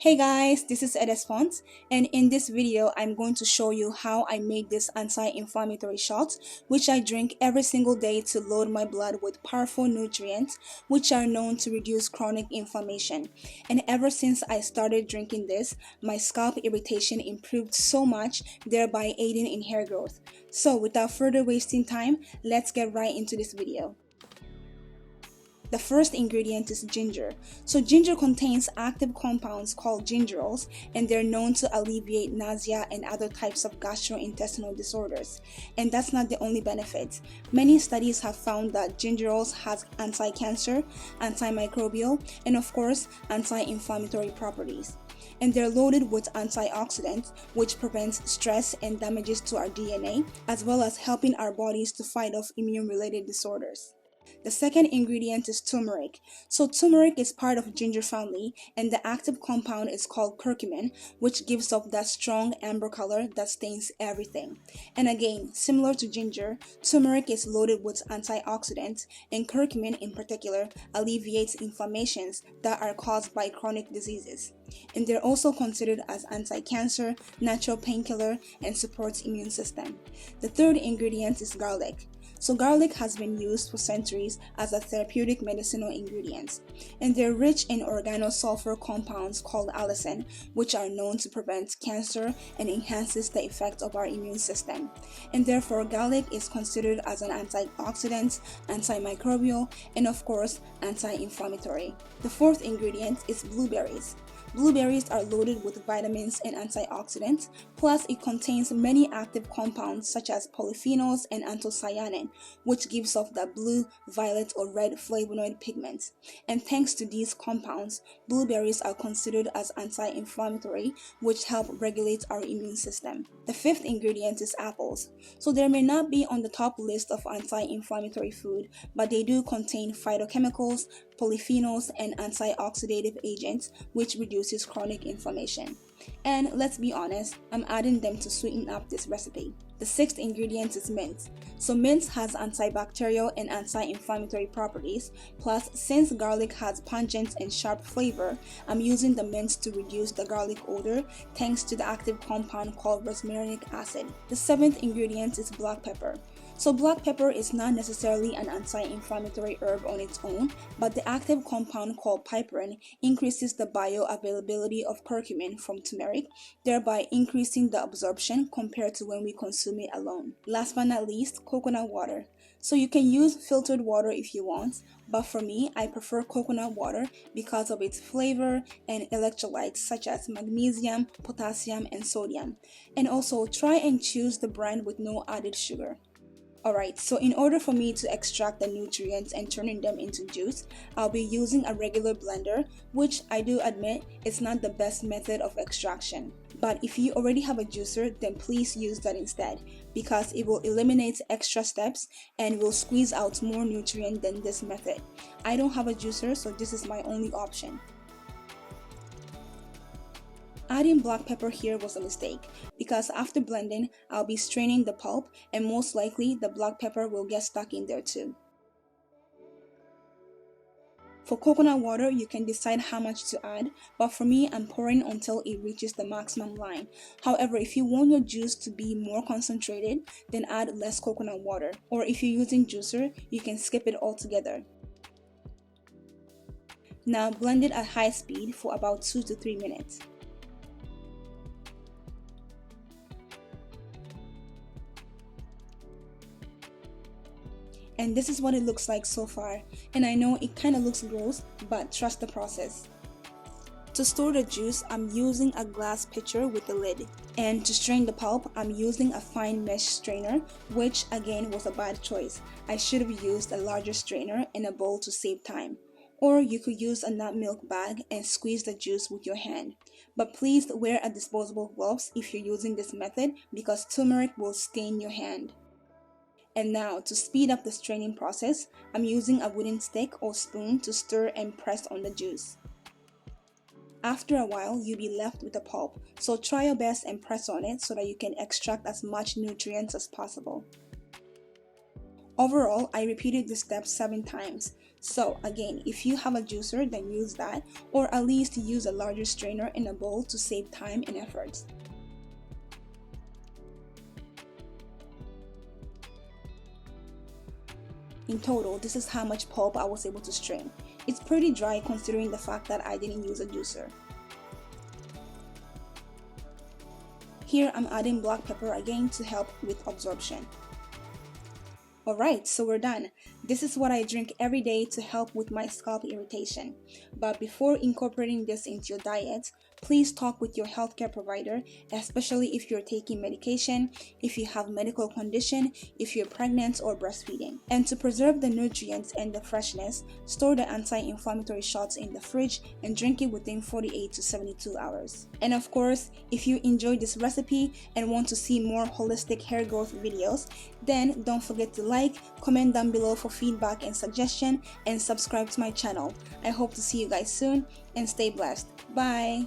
Hey guys, this is Edesfonnt, and in this video I'm going to show you how I make this anti-inflammatory shot, which I drink every single day to load my blood with powerful nutrients which are known to reduce chronic inflammation. And ever since I started drinking this, my scalp irritation improved so much, thereby aiding in hair growth. So without further wasting time, let's get right into this video. The first ingredient is ginger. So ginger contains active compounds called gingerols, and they're known to alleviate nausea and other types of gastrointestinal disorders. And that's not the only benefit. Many studies have found that gingerols has anti-cancer, antimicrobial, and of course, anti-inflammatory properties. And they're loaded with antioxidants, which prevents stress and damages to our DNA, as well as helping our bodies to fight off immune-related disorders. The second ingredient is turmeric. So turmeric is part of ginger family, and the active compound is called curcumin, which gives off that strong amber color that stains everything. And again, similar to ginger, turmeric is loaded with antioxidants, and curcumin in particular alleviates inflammations that are caused by chronic diseases. And they're also considered as anti-cancer, natural painkiller, and supports immune system. The third ingredient is garlic. So garlic has been used for centuries as a therapeutic medicinal ingredient, and they're rich in organosulfur compounds called allicin, which are known to prevent cancer and enhances the effect of our immune system. And therefore garlic is considered as an antioxidant, antimicrobial, and of course anti-inflammatory. The fourth ingredient is blueberries. Blueberries are loaded with vitamins and antioxidants, plus it contains many active compounds such as polyphenols and anthocyanin, which gives off the blue, violet, or red flavonoid pigments. And thanks to these compounds, blueberries are considered as anti-inflammatory, which help regulate our immune system. The fifth ingredient is apples. So they may not be on the top list of anti-inflammatory food, but they do contain phytochemicals, polyphenols, and antioxidative agents, which reduces chronic inflammation. And let's be honest, I'm adding them to sweeten up this recipe. The sixth ingredient is mint. So mint has antibacterial and anti-inflammatory properties, plus since garlic has pungent and sharp flavor, I'm using the mint to reduce the garlic odor thanks to the active compound called rosmarinic acid. The seventh ingredient is black pepper. So black pepper is not necessarily an anti-inflammatory herb on its own, but the active compound called piperine increases the bioavailability of curcumin from turmeric, thereby increasing the absorption compared to when we consume it alone. Last but not least, coconut water. So you can use filtered water if you want, but for me, I prefer coconut water because of its flavor and electrolytes such as magnesium, potassium, and sodium. And also try and choose the brand with no added sugar. Alright, so in order for me to extract the nutrients and turning them into juice, I'll be using a regular blender, which I do admit is not the best method of extraction. But if you already have a juicer, then please use that instead, because it will eliminate extra steps and will squeeze out more nutrient than this method. I don't have a juicer, so this is my only option. Adding black pepper here was a mistake, because after blending, I'll be straining the pulp and most likely the black pepper will get stuck in there too. For coconut water, you can decide how much to add, but for me, I'm pouring until it reaches the maximum line. However, if you want your juice to be more concentrated, then add less coconut water. Or if you're using juicer, you can skip it altogether. Now blend it at high speed for about 2 to 3 minutes. And this is what it looks like so far, and I know it kind of looks gross, but trust the process. To store the juice, I'm using a glass pitcher with a lid, and to strain the pulp, I'm using a fine mesh strainer, which again was a bad choice. I should have used a larger strainer in a bowl to save time. Or you could use a nut milk bag and squeeze the juice with your hand. But please wear a disposable gloves if you're using this method, because turmeric will stain your hand. And now, to speed up the straining process, I'm using a wooden stick or spoon to stir and press on the juice. After a while, you'll be left with a pulp, so try your best and press on it so that you can extract as much nutrients as possible. Overall, I repeated this step 7 times. So again, if you have a juicer, then use that, or at least use a larger strainer in a bowl to save time and effort. In total, this is how much pulp I was able to strain. It's pretty dry considering the fact that I didn't use a juicer. Here I'm adding black pepper again to help with absorption. Alright, so we're done. This is what I drink every day to help with my scalp irritation. But before incorporating this into your diet, please talk with your healthcare provider, especially if you're taking medication, if you have medical condition, if you're pregnant or breastfeeding. And to preserve the nutrients and the freshness, store the anti-inflammatory shots in the fridge and drink it within 48 to 72 hours. And of course, if you enjoyed this recipe and want to see more holistic hair growth videos, then don't forget to like, comment down below for feedback and suggestion, and subscribe to my channel. I hope to see you guys soon and stay blessed. Bye!